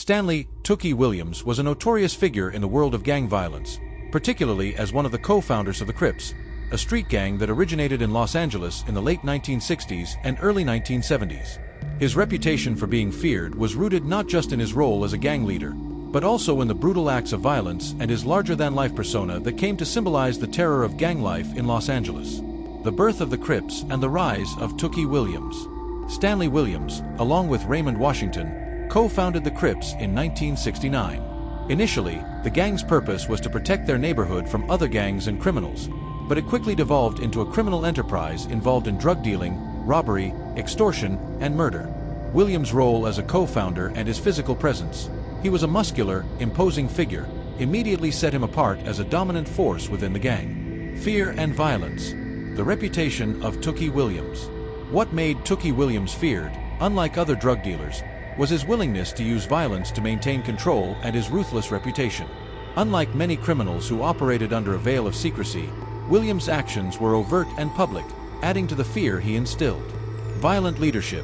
Stanley "Tookie" Williams was a notorious figure in the world of gang violence, particularly as one of the co-founders of the Crips, a street gang that originated in Los Angeles in the late 1960s and early 1970s. His reputation for being feared was rooted not just in his role as a gang leader, but also in the brutal acts of violence and his larger-than-life persona that came to symbolize the terror of gang life in Los Angeles. The birth of the Crips and the rise of Tookie Williams. Stanley Williams, along with Raymond Washington, co-founded the Crips in 1969. Initially, the gang's purpose was to protect their neighborhood from other gangs and criminals, but it quickly devolved into a criminal enterprise involved in drug dealing, robbery, extortion, and murder. Williams' role as a co-founder and his physical presence. He was a muscular, imposing figure, immediately set him apart as a dominant force within the gang. Fear and violence. The reputation of Tookie Williams. What made Tookie Williams feared, unlike other drug dealers, was his willingness to use violence to maintain control and his ruthless reputation. Unlike many criminals who operated under a veil of secrecy, Williams' actions were overt and public, adding to the fear he instilled. Violent leadership.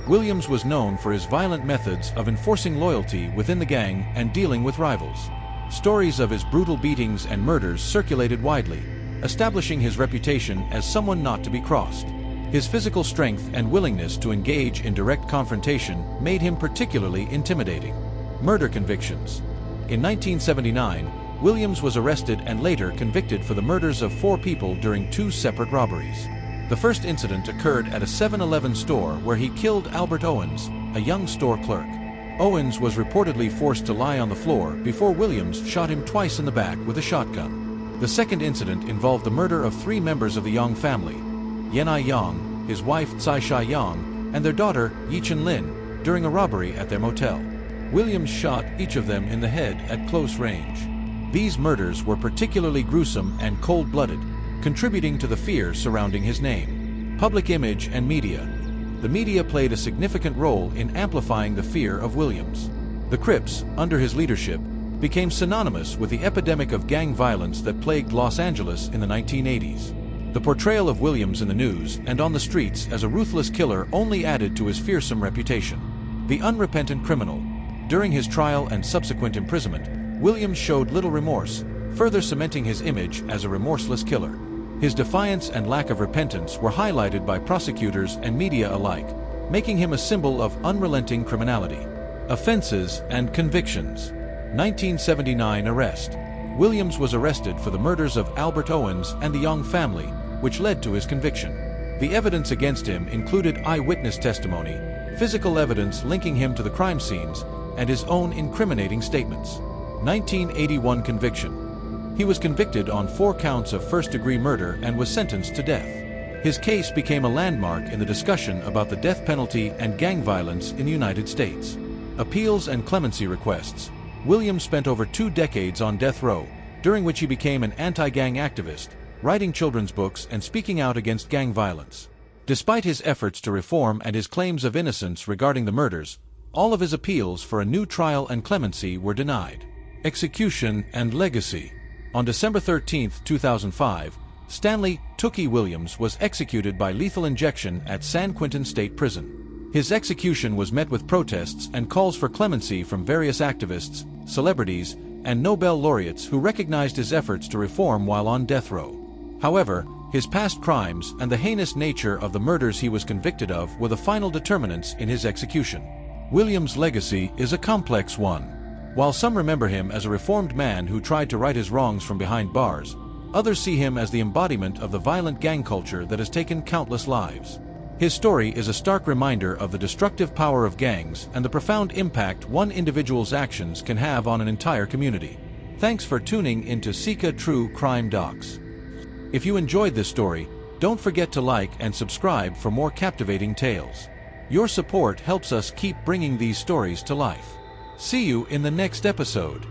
Williams was known for his violent methods of enforcing loyalty within the gang and dealing with rivals. Stories of his brutal beatings and murders circulated widely, establishing his reputation as someone not to be crossed. His physical strength and willingness to engage in direct confrontation made him particularly intimidating. Murder convictions. In 1979, Williams was arrested and later convicted for the murders of 4 people during 2 separate robberies. The first incident occurred at a 7-Eleven store where he killed Albert Owens, a young store clerk. Owens was reportedly forced to lie on the floor before Williams shot him twice in the back with a shotgun. The second incident involved the murder of 3 members of the Yang family: Yanai Yang, his wife Tsai Sha Yang, and their daughter Yichin Lin, during a robbery at their motel. Williams shot each of them in the head at close range. These murders were particularly gruesome and cold-blooded, contributing to the fear surrounding his name. Public image and media. The media played a significant role in amplifying the fear of Williams. The Crips, under his leadership, became synonymous with the epidemic of gang violence that plagued Los Angeles in the 1980s. The portrayal of Williams in the news and on the streets as a ruthless killer only added to his fearsome reputation. The unrepentant criminal. During his trial and subsequent imprisonment, Williams showed little remorse, further cementing his image as a remorseless killer. His defiance and lack of repentance were highlighted by prosecutors and media alike, making him a symbol of unrelenting criminality. Offenses and convictions. 1979 arrest. Williams was arrested for the murders of Albert Owens and the Yang family, which led to his conviction. The evidence against him included eyewitness testimony, physical evidence linking him to the crime scenes, and his own incriminating statements. 1981 conviction. He was convicted on 4 counts of first-degree murder and was sentenced to death. His case became a landmark in the discussion about the death penalty and gang violence in the United States. Appeals and clemency requests. Williams spent over 2 decades on death row, during which he became an anti-gang activist, writing children's books and speaking out against gang violence. Despite his efforts to reform and his claims of innocence regarding the murders, all of his appeals for a new trial and clemency were denied. Execution and legacy. On December 13, 2005, Stanley "Tookie" Williams was executed by lethal injection at San Quentin State Prison. His execution was met with protests and calls for clemency from various activists, celebrities, and Nobel laureates who recognized his efforts to reform while on death row. However, his past crimes and the heinous nature of the murders he was convicted of were the final determinants in his execution. Williams' legacy is a complex one. While some remember him as a reformed man who tried to right his wrongs from behind bars, others see him as the embodiment of the violent gang culture that has taken countless lives. His story is a stark reminder of the destructive power of gangs and the profound impact one individual's actions can have on an entire community. Thanks for tuning into Sika True Crime Docs. If you enjoyed this story, don't forget to like and subscribe for more captivating tales. Your support helps us keep bringing these stories to life. See you in the next episode.